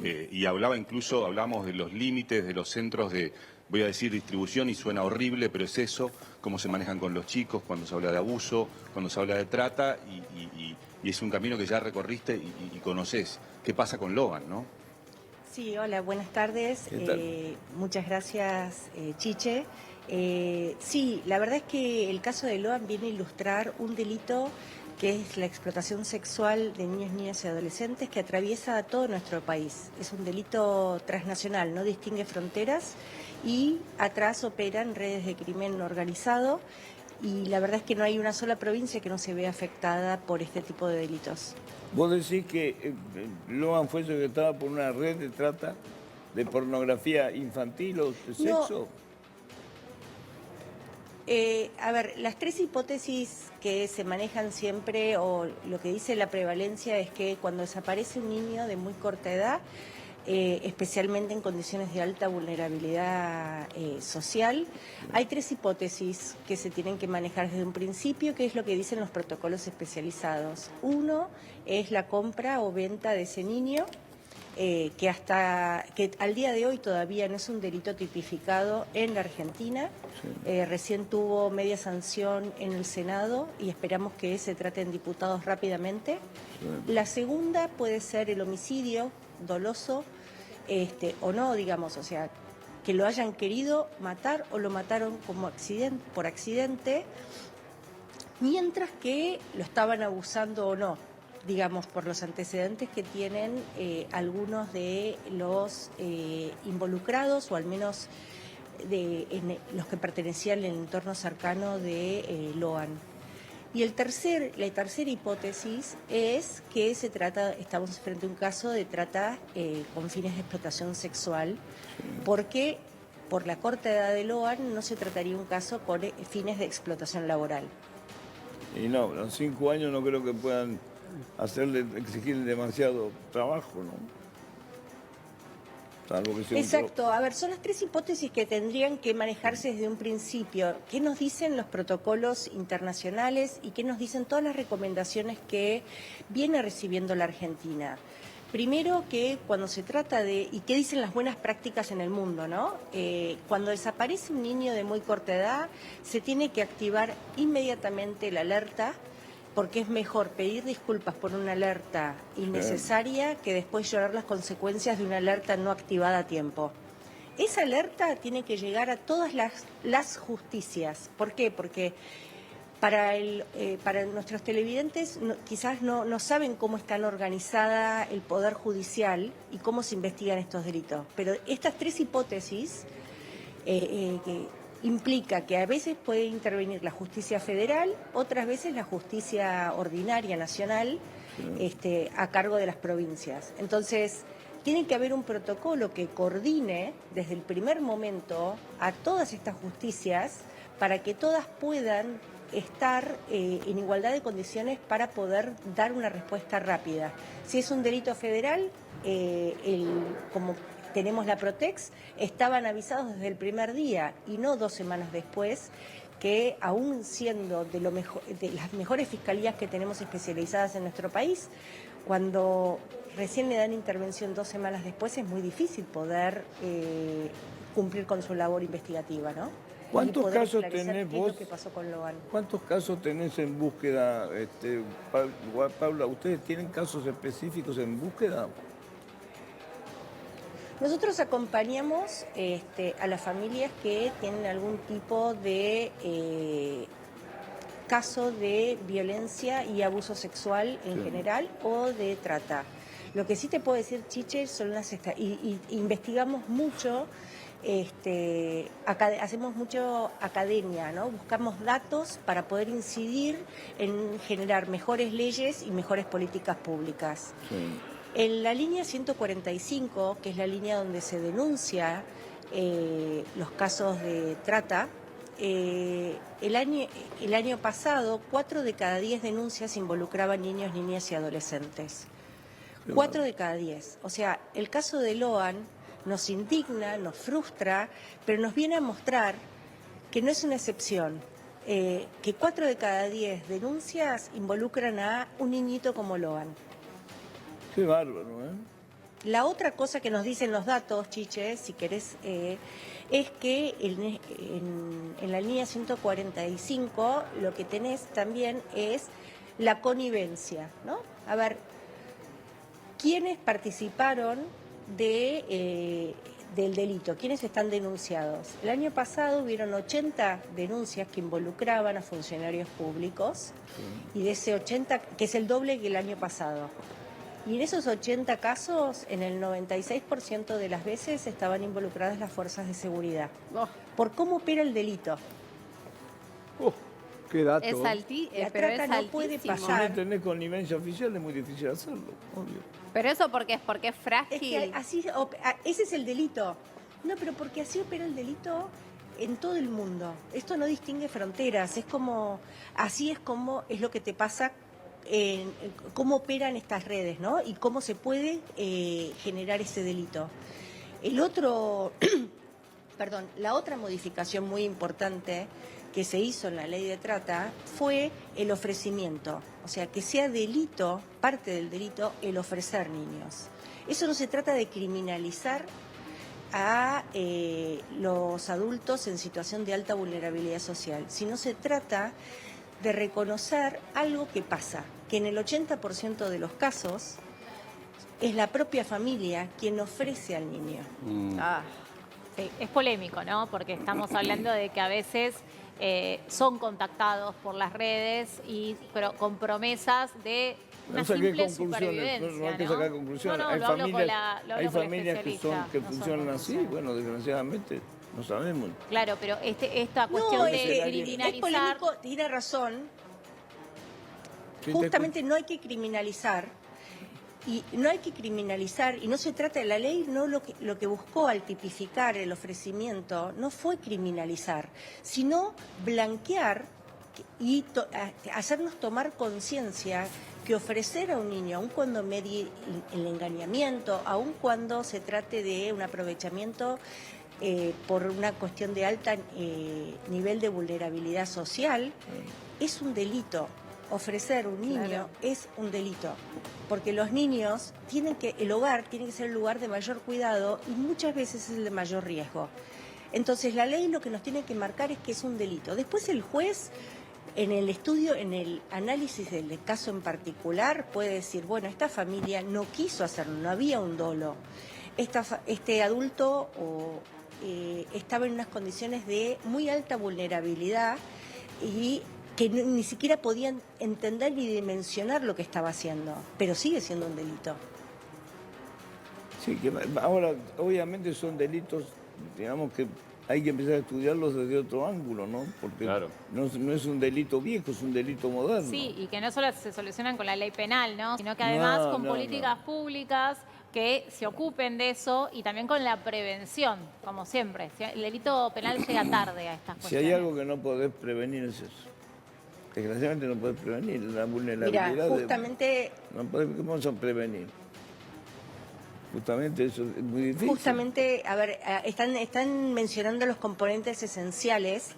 Y hablábamos de los límites de los centros de, voy a decir distribución y suena horrible, pero es eso, cómo se manejan con los chicos, cuando se habla de abuso, cuando se habla de trata, y es un camino que ya recorriste y conocés. ¿Qué pasa con Logan, no? Sí, hola, buenas tardes. ¿Qué tal? Muchas gracias, Chiche. Sí, la verdad es que el caso de Loan viene a ilustrar un delito que es la explotación sexual de niños, niñas y adolescentes que atraviesa a todo nuestro país. Es un delito transnacional, no distingue fronteras y atrás operan redes de crimen organizado y la verdad es que no hay una sola provincia que no se vea afectada por este tipo de delitos. Vos decís que Logan fue secretado por una red de trata de pornografía infantil o de No, sexo. a ver, las tres hipótesis que se manejan siempre o lo que dice la prevalencia es que cuando desaparece un niño de muy corta edad, especialmente en condiciones de alta vulnerabilidad social, hay tres hipótesis que se tienen que manejar desde un principio, que es lo que dicen los protocolos especializados. Uno es la compra o venta de ese niño, que al día de hoy todavía no es un delito tipificado en la Argentina. Sí. Recién tuvo media sanción en el Senado y esperamos que se traten diputados rápidamente. Sí. La segunda puede ser el homicidio doloso, o no, digamos, o sea, que lo hayan querido matar o lo mataron como por accidente, mientras que lo estaban abusando o no, digamos, por los antecedentes que tienen algunos de los involucrados, o al menos los que pertenecían al entorno cercano de Loan. Y la tercera hipótesis es que estamos frente a un caso de trata con fines de explotación sexual, porque por la corta edad de Loan no se trataría un caso con fines de explotación laboral. Y no, a los 5 años no creo que puedan exigirle demasiado trabajo, ¿no? Salvo que sea Exacto, a ver, son las tres hipótesis que tendrían que manejarse desde un principio. ¿Qué nos dicen los protocolos internacionales y qué nos dicen todas las recomendaciones que viene recibiendo la Argentina? Primero, que cuando se trata y qué dicen las buenas prácticas en el mundo, ¿no? Cuando desaparece un niño de muy corta edad, se tiene que activar inmediatamente la alerta, porque es mejor pedir disculpas por una alerta innecesaria que después llorar las consecuencias de una alerta no activada a tiempo. Esa alerta tiene que llegar a todas las justicias. ¿Por qué? Porque para nuestros televidentes quizás no saben cómo está organizada el Poder Judicial y cómo se investigan estos delitos. Pero estas tres hipótesis que implica que a veces puede intervenir la justicia federal, otras veces la justicia ordinaria nacional, a cargo de las provincias. Entonces, tiene que haber un protocolo que coordine desde el primer momento a todas estas justicias para que todas puedan estar en igualdad de condiciones para poder dar una respuesta rápida. Si es un delito federal, como tenemos la Protex, estaban avisados desde el primer día y no 2 semanas después, que aún siendo de las mejores fiscalías que tenemos especializadas en nuestro país, cuando recién le dan intervención 2 semanas después es muy difícil poder cumplir con su labor investigativa, ¿no? ¿Cuántos casos tenés vos? ¿Qué es lo que pasó con Logan? ¿Cuántos casos tenés en búsqueda, Paula? ¿Ustedes tienen casos específicos en búsqueda? Nosotros acompañamos a las familias que tienen algún tipo de caso de violencia y abuso sexual en general o de trata. Lo que sí te puedo decir, Chiche, son investigamos mucho, hacemos mucho academia, ¿no? Buscamos datos para poder incidir en generar mejores leyes y mejores políticas públicas. Sí. En la línea 145, que es la línea donde se denuncia los casos de trata, el año pasado 4 de cada 10 denuncias involucraban niños, niñas y adolescentes. 4 de cada 10. O sea, el caso de Loan nos indigna, nos frustra, pero nos viene a mostrar que no es una excepción. Que 4 de cada 10 denuncias involucran a un niñito como Loan. Qué bárbaro, ¿eh? La otra cosa que nos dicen los datos, Chiche, si querés, es que en la línea 145 lo que tenés también es la connivencia, ¿no? A ver, ¿quiénes participaron del delito? ¿Quiénes están denunciados? El año pasado hubieron 80 denuncias que involucraban a funcionarios públicos y de ese 80, que es el doble que el año pasado. Y en esos 80 casos, en el 96% de las veces estaban involucradas las fuerzas de seguridad. Por cómo opera el delito. Qué dato. Es La pero trata es no puede altísimo. Si pasar. no tenés connivencia oficial es muy difícil hacerlo, obvio. Pero eso porque es frágil. Es que ese es el delito. No, pero porque así opera el delito en todo el mundo. Esto no distingue fronteras. Así es como es lo que te pasa cómo operan estas redes, ¿no? Y cómo se puede generar ese delito. La otra modificación muy importante que se hizo en la ley de trata fue el ofrecimiento. O sea, que sea delito, parte del delito, el ofrecer niños. Eso no se trata de criminalizar a los adultos en situación de alta vulnerabilidad social, sino se trata de reconocer algo que pasa, que en el 80% de los casos es la propia familia quien ofrece al niño. Sí, es polémico, ¿no? Porque estamos hablando de que a veces son contactados por las redes pero con promesas de una No saqué simple conclusiones, supervivencia, no hay que sacar conclusiones. No, hay lo hablo con hay el familias que especialista, no son funcionan así, conclusiones. bueno, desgraciadamente no sabemos. Claro, pero esta cuestión No, de es criminalizar... polémico, tiene razón. Sí, Justamente no hay que criminalizar. Y no hay que criminalizar, y no se trata de la ley, no lo que buscó al tipificar el ofrecimiento no fue criminalizar, sino blanquear y hacernos tomar conciencia que ofrecer a un niño, aun cuando medie el engañamiento, aun cuando se trate de un aprovechamiento por una cuestión de alto nivel de vulnerabilidad social, es un delito. Ofrecer un niño es un delito, porque los niños el hogar tiene que ser el lugar de mayor cuidado y muchas veces es el de mayor riesgo. Entonces la ley lo que nos tiene que marcar es que es un delito. Después el juez, en el estudio, en el análisis del caso en particular, puede decir, bueno, esta familia no quiso hacerlo, no había un dolo. Este adulto estaba en unas condiciones de muy alta vulnerabilidad y que ni siquiera podían entender ni dimensionar lo que estaba haciendo, pero sigue siendo un delito. Sí, que ahora obviamente son delitos, digamos que hay que empezar a estudiarlos desde otro ángulo, ¿no? Porque Claro. no es un delito viejo, es un delito moderno. Sí, y que no solo se solucionan con la ley penal, ¿no? Sino que además con políticas públicas que se ocupen de eso y también con la prevención, como siempre. El delito penal llega tarde a estas Si cuestiones. hay algo que no podés prevenir es eso. Desgraciadamente no podés prevenir la vulnerabilidad. Mira, justamente... No podés, ¿cómo vamos a prevenir? Justamente eso es muy difícil. Justamente, a ver, están mencionando los componentes esenciales,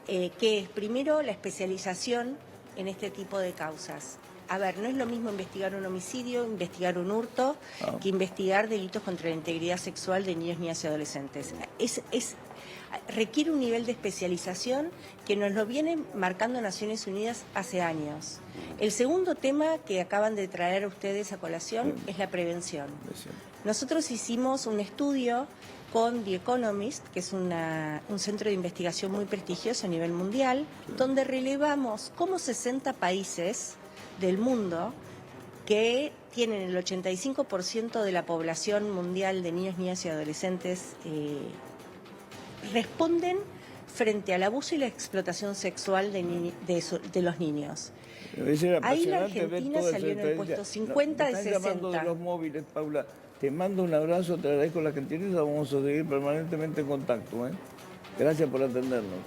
que es primero la especialización en este tipo de causas. A ver, no es lo mismo investigar un homicidio, investigar un hurto, que investigar delitos contra la integridad sexual de niños, niñas y adolescentes. Requiere un nivel de especialización que nos lo vienen marcando Naciones Unidas hace años. El segundo tema que acaban de traer ustedes a colación es la prevención. Nosotros hicimos un estudio con The Economist, que es un centro de investigación muy prestigioso a nivel mundial, donde relevamos cómo 60 países del mundo que tienen el 85% de la población mundial de niños, niñas y adolescentes responden frente al abuso y la explotación sexual de los niños. Ahí la Argentina salió en el puesto 50 de 60. Me están llamando de los móviles, Paula. Te mando un abrazo, te agradezco la gentileza, vamos a seguir permanentemente en contacto. Gracias por atendernos.